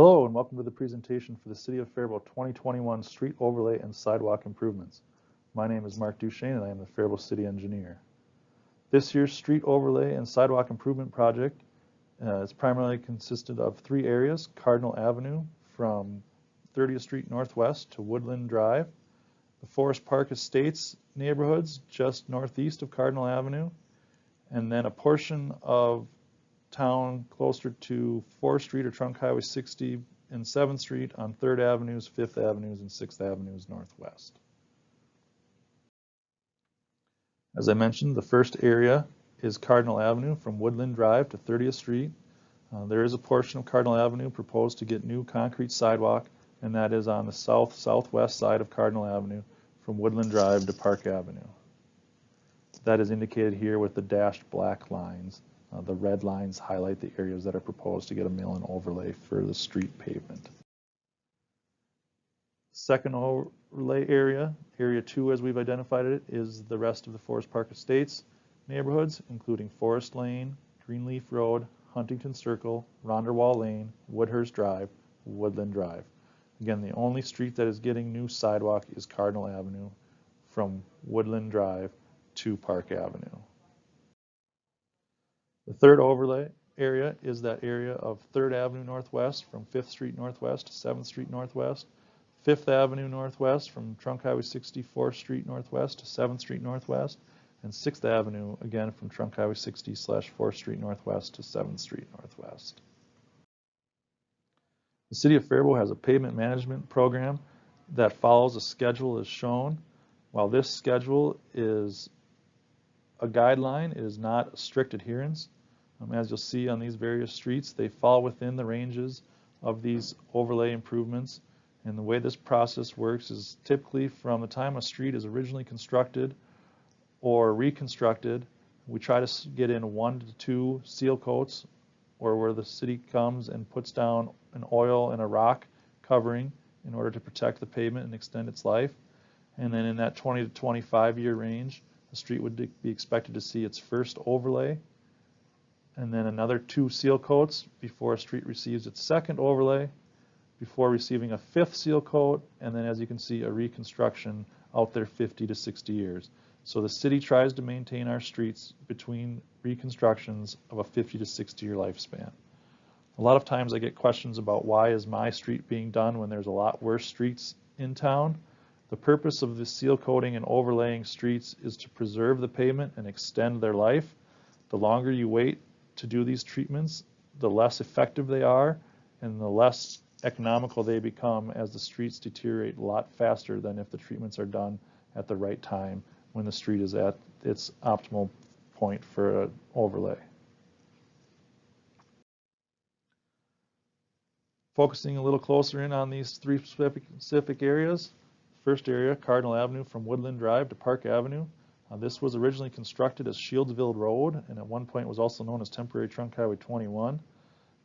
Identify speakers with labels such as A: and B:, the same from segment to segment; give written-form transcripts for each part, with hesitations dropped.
A: Hello and welcome to the presentation for the City of Faribault 2021 Street Overlay and Sidewalk Improvements. My name is Mark Duchesne and I am the Faribault City Engineer. This year's Street Overlay and Sidewalk Improvement project is primarily consisted of three areas: Cardinal Avenue from 30th Street Northwest to Woodland Drive, the Forest Park Estates neighborhoods just northeast of Cardinal Avenue, and then a portion of town closer to 4th Street or Trunk Highway 60 and 7th Street on 3rd Avenues, 5th Avenues, and 6th Avenues Northwest. As I mentioned, the first area is Cardinal Avenue from Woodland Drive to 30th Street. There is a portion of Cardinal Avenue proposed to get new concrete sidewalk, and that is on the southwest side of Cardinal Avenue from Woodland Drive to Park Avenue. That is indicated here with the dashed black lines. The red lines highlight the areas that are proposed to get a mill and overlay for the street pavement. Second overlay area, Area 2 as we've identified it, is the rest of the Forest Park Estates neighborhoods, including Forest Lane, Greenleaf Road, Huntington Circle, Ronderwall Lane, Woodhurst Drive, Woodland Drive. Again, the only street that is getting new sidewalk is Cardinal Avenue from Woodland Drive to Park Avenue. The third overlay area is that area of 3rd Avenue Northwest from 5th Street Northwest to 7th Street Northwest, 5th Avenue Northwest from Trunk Highway 60, 4th Street Northwest to 7th Street Northwest, and 6th Avenue again from Trunk Highway 60/4th Street Northwest to 7th Street Northwest. The City of Faribault has a pavement management program that follows a schedule as shown. While this schedule is a guideline, it is not a strict adherence. As you'll see on these various streets, they fall within the ranges of these overlay improvements. And the way this process works is typically from the time a street is originally constructed or reconstructed, we try to get in 1 to 2 seal coats, or where the city comes and puts down an oil and a rock covering in order to protect the pavement and extend its life. And then in that 20 to 25 year range, the street would be expected to see its first overlay, and then another 2 seal coats before a street receives its second overlay, before receiving a 5th seal coat, and then, as you can see, a reconstruction out there 50 to 60 years. So the city tries to maintain our streets between reconstructions of a 50 to 60 year lifespan. A lot of times I get questions about why is my street being done when there's a lot worse streets in town. The purpose of the seal coating and overlaying streets is to preserve the pavement and extend their life. The longer you wait to do these treatments, the less effective they are and the less economical they become, as the streets deteriorate a lot faster than if the treatments are done at the right time when the street is at its optimal point for an overlay. Focusing a little closer in on these three specific areas. First area, Cardinal Avenue from Woodland Drive to Park Avenue. This was originally constructed as Shieldsville Road, and at one point was also known as temporary Trunk Highway 21.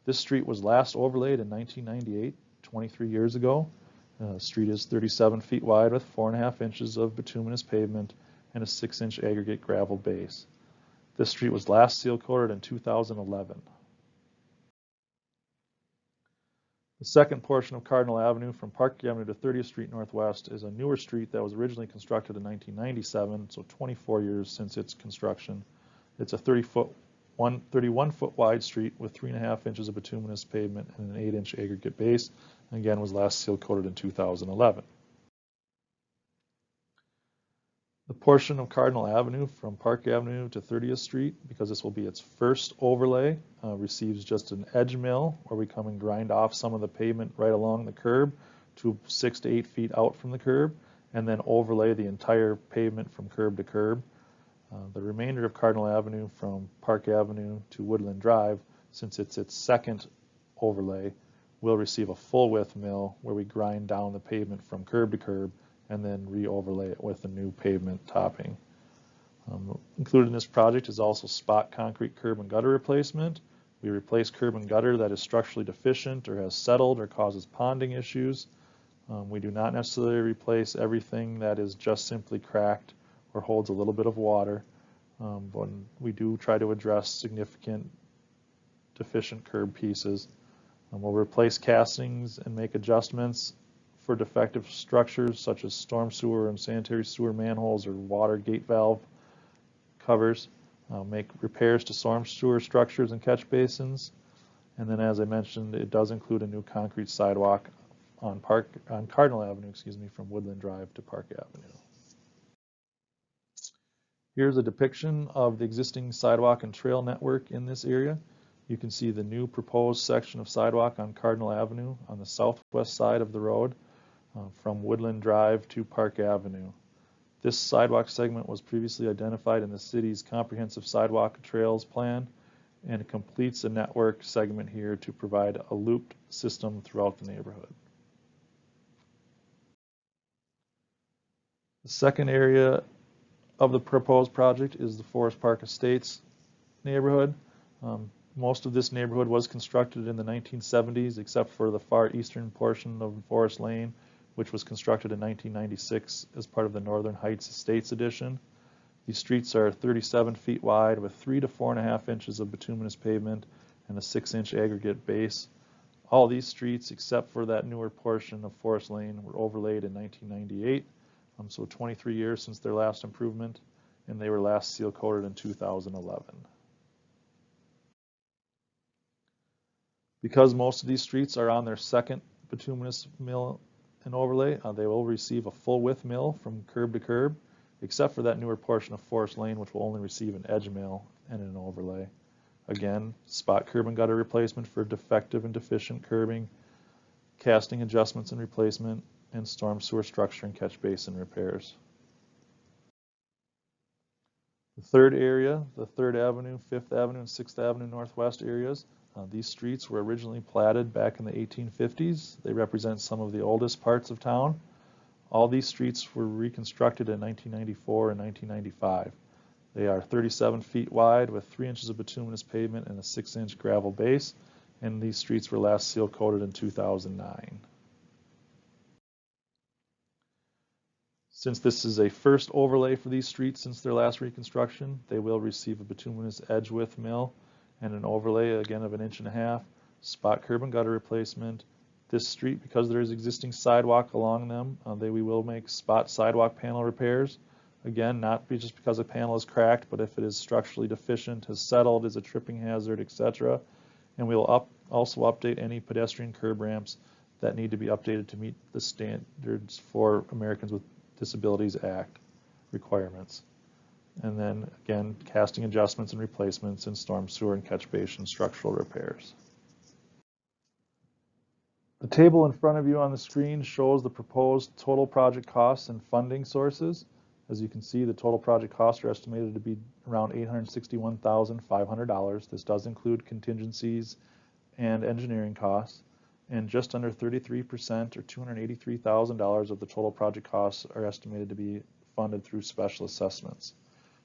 A: This street was last overlaid in 1998, 23 years ago. The street is 37 feet wide with 4.5 inches of bituminous pavement and a 6-inch aggregate gravel base. This street was last seal coated in 2011. The second portion of Cardinal Avenue from Park Avenue to 30th Street Northwest is a newer street that was originally constructed in 1997, so 24 years since its construction. It's a 31 foot wide street with 3.5 inches of bituminous pavement and an 8-inch aggregate base, and again was last seal coated in 2011. The portion of Cardinal Avenue from Park Avenue to 30th Street, because this will be its first overlay, receives just an edge mill where we come and grind off some of the pavement right along the curb to 6 to 8 feet out from the curb, and then overlay the entire pavement from curb to curb. The remainder of Cardinal Avenue from Park Avenue to Woodland Drive, since it's its second overlay, will receive a full width mill where we grind down the pavement from curb to curb and then re-overlay it with a new pavement topping. Included in this project is also spot concrete curb and gutter replacement. We replace curb and gutter that is structurally deficient or has settled or causes ponding issues. We do not necessarily replace everything that is just simply cracked or holds a little bit of water, but we do try to address significant deficient curb pieces. We'll replace castings and make adjustments for defective structures such as storm sewer and sanitary sewer manholes or water gate valve covers. Make repairs to storm sewer structures and catch basins. And then, as I mentioned, it does include a new concrete sidewalk on Cardinal Avenue, from Woodland Drive to Park Avenue. Here's a depiction of the existing sidewalk and trail network in this area. You can see the new proposed section of sidewalk on Cardinal Avenue on the southwest side of the road from Woodland Drive to Park Avenue. This sidewalk segment was previously identified in the city's comprehensive sidewalk trails plan, and it completes a network segment here to provide a looped system throughout the neighborhood. The second area of the proposed project is the Forest Park Estates neighborhood. Most of this neighborhood was constructed in the 1970s, except for the far eastern portion of Forest Lane, which was constructed in 1996 as part of the Northern Heights Estates Edition. These streets are 37 feet wide with 3 to 4.5 inches of bituminous pavement and a 6-inch aggregate base. All these streets, except for that newer portion of Forest Lane, were overlaid in 1998, so 23 years since their last improvement, and they were last seal coated in 2011. Because most of these streets are on their second bituminous mill and overlay, they will receive a full width mill from curb to curb, except for that newer portion of Forest Lane, which will only receive an edge mill and an overlay. Again, spot curb and gutter replacement for defective and deficient curbing, casting adjustments and replacement, and storm sewer structure and catch basin repairs. The third area, the 3rd Avenue, 5th Avenue, and 6th Avenue Northwest areas, these streets were originally platted back in the 1850s. They represent some of the oldest parts of town. All these streets were reconstructed in 1994 and 1995. They are 37 feet wide with 3 inches of bituminous pavement and a 6-inch gravel base, and these streets were last seal coated in 2009. Since this is a first overlay for these streets since their last reconstruction, they will receive a bituminous edge width mill and an overlay, again, of 1.5 inches, spot curb and gutter replacement. This street, because there is existing sidewalk along them, we will make spot sidewalk panel repairs. Again, not just because a panel is cracked, but if it is structurally deficient, has settled, is a tripping hazard, etc. And we will also update any pedestrian curb ramps that need to be updated to meet the standards for Americans with Disabilities Act requirements. And then, again, casting adjustments and replacements in storm sewer and catch basin structural repairs. The table in front of you on the screen shows the proposed total project costs and funding sources. As you can see, the total project costs are estimated to be around $861,500. This does include contingencies and engineering costs. And just under 33%, or $283,000 of the total project costs, are estimated to be funded through special assessments.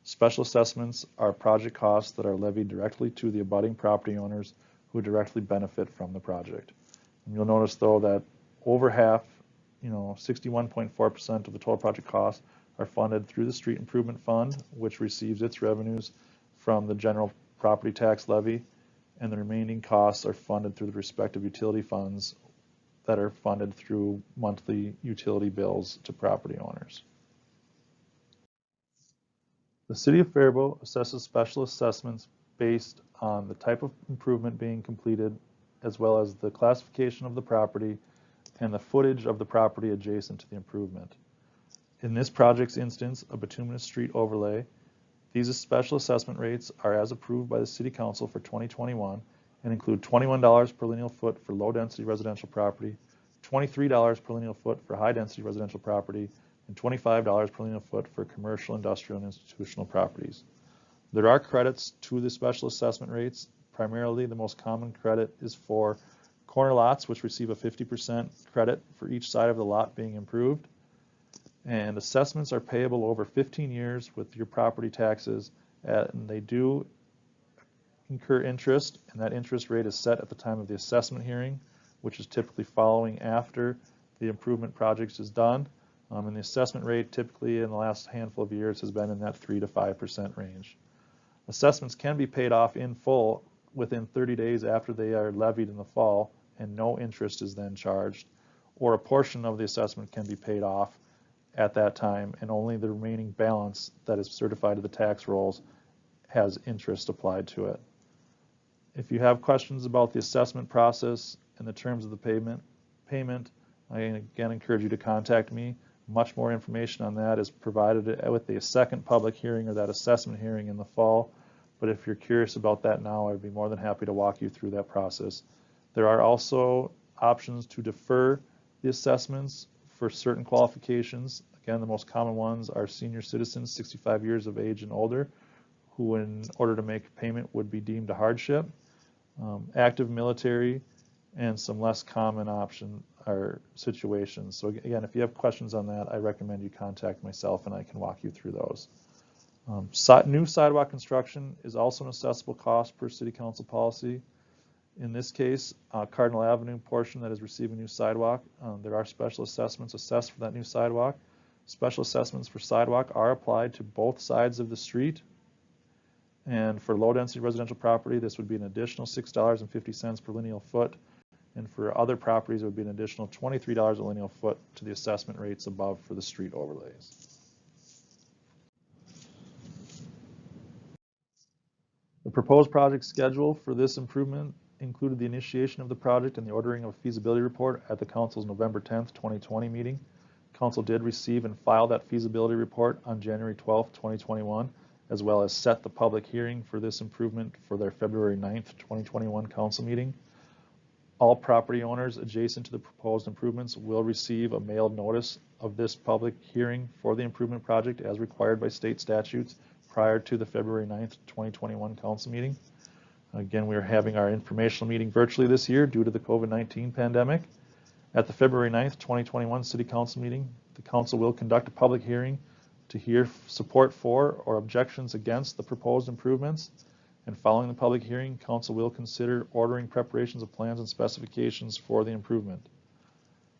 A: Special assessments are project costs that are levied directly to the abutting property owners who directly benefit from the project. And you'll notice, though, that over half, 61.4% of the total project costs are funded through the Street Improvement Fund, which receives its revenues from the general property tax levy, and the remaining costs are funded through the respective utility funds that are funded through monthly utility bills to property owners. The City of Faribault assesses special assessments based on the type of improvement being completed, as well as the classification of the property and the footage of the property adjacent to the improvement. In this project's instance, a bituminous street overlay, these special assessment rates are as approved by the City Council for 2021 and include $21 per lineal foot for low-density residential property, $23 per lineal foot for high-density residential property, and $25 per lineal foot for commercial, industrial, and institutional properties. There are credits to the special assessment rates. Primarily, the most common credit is for corner lots, which receive a 50% credit for each side of the lot being improved. And assessments are payable over 15 years with your property taxes, and they do incur interest, and that interest rate is set at the time of the assessment hearing, which is typically following after the improvement project is done. And the assessment rate typically in the last handful of years has been in that 3 to 5% range. Assessments can be paid off in full within 30 days after they are levied in the fall, and no interest is then charged, or a portion of the assessment can be paid off at that time, and only the remaining balance that is certified to the tax rolls has interest applied to it. If you have questions about the assessment process and the terms of the payment, I again encourage you to contact me. Much more information on that is provided with the second public hearing, or that assessment hearing, in the fall. But if you're curious about that now, I'd be more than happy to walk you through that process. There are also options to defer the assessments for certain qualifications. Again, the most common ones are senior citizens, 65 years of age and older, who in order to make a payment would be deemed a hardship, active military, and some less common option or situations. So again, if you have questions on that, I recommend you contact myself and I can walk you through those. New sidewalk construction is also an assessable cost per City Council policy. In this case, Cardinal Avenue portion that is receiving new sidewalk, there are special assessments assessed for that new sidewalk. Special assessments for sidewalk are applied to both sides of the street. And for low-density residential property, this would be an additional $6.50 per lineal foot. And for other properties, it would be an additional $23 a lineal foot to the assessment rates above for the street overlays. The proposed project schedule for this improvement included the initiation of the project and the ordering of a feasibility report at the Council's November 10th, 2020 meeting. Council did receive and file that feasibility report on January 12th, 2021, as well as set the public hearing for this improvement for their February 9th, 2021 Council meeting. All property owners adjacent to the proposed improvements will receive a mailed notice of this public hearing for the improvement project as required by state statutes prior to the February 9th, 2021 Council meeting. Again, we are having our informational meeting virtually this year due to the COVID-19 pandemic. At the February 9th, 2021 City Council meeting, the Council will conduct a public hearing to hear support for or objections against the proposed improvements. And following the public hearing, Council will consider ordering preparations of plans and specifications for the improvement.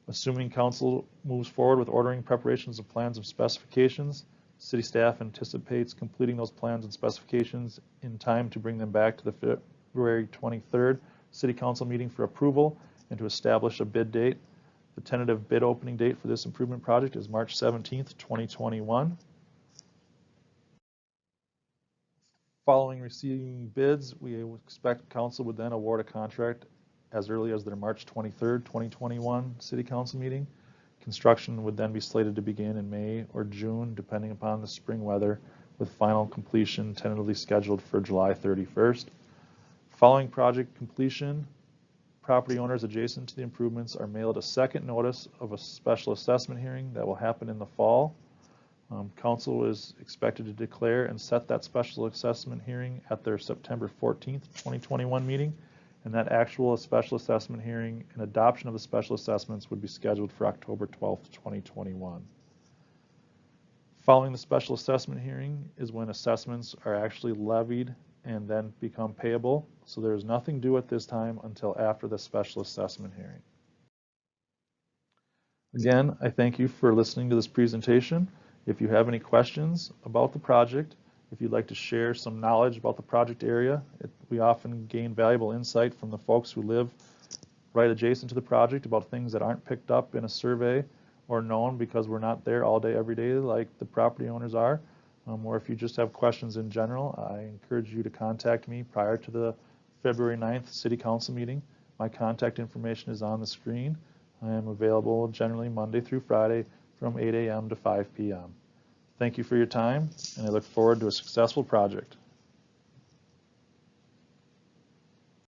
A: Assuming Council moves forward with ordering preparations of plans and specifications, City staff anticipates completing those plans and specifications in time to bring them back to the February 23rd City Council meeting for approval and to establish a bid date. The tentative bid opening date for this improvement project is March 17th, 2021. Following receiving bids, we expect Council would then award a contract as early as their March 23rd, 2021 City Council meeting. Construction would then be slated to begin in May or June, depending upon the spring weather, with final completion tentatively scheduled for July 31st. Following project completion, property owners adjacent to the improvements are mailed a second notice of a special assessment hearing that will happen in the fall. Council is expected to declare and set that special assessment hearing at their September 14th, 2021 meeting, and that actual special assessment hearing and adoption of the special assessments would be scheduled for October 12th, 2021. Following the special assessment hearing is when assessments are actually levied and then become payable, so there is nothing due at this time until after the special assessment hearing. Again, I thank you for listening to this presentation. If you have any questions about the project, if you'd like to share some knowledge about the project area, we often gain valuable insight from the folks who live right adjacent to the project about things that aren't picked up in a survey or known because we're not there all day, every day like the property owners are. Or if you just have questions in general, I encourage you to contact me prior to the February 9th City Council meeting. My contact information is on the screen. I am available generally Monday through Friday from 8 a.m. to 5 p.m. Thank you for your time, and I look forward to a successful project.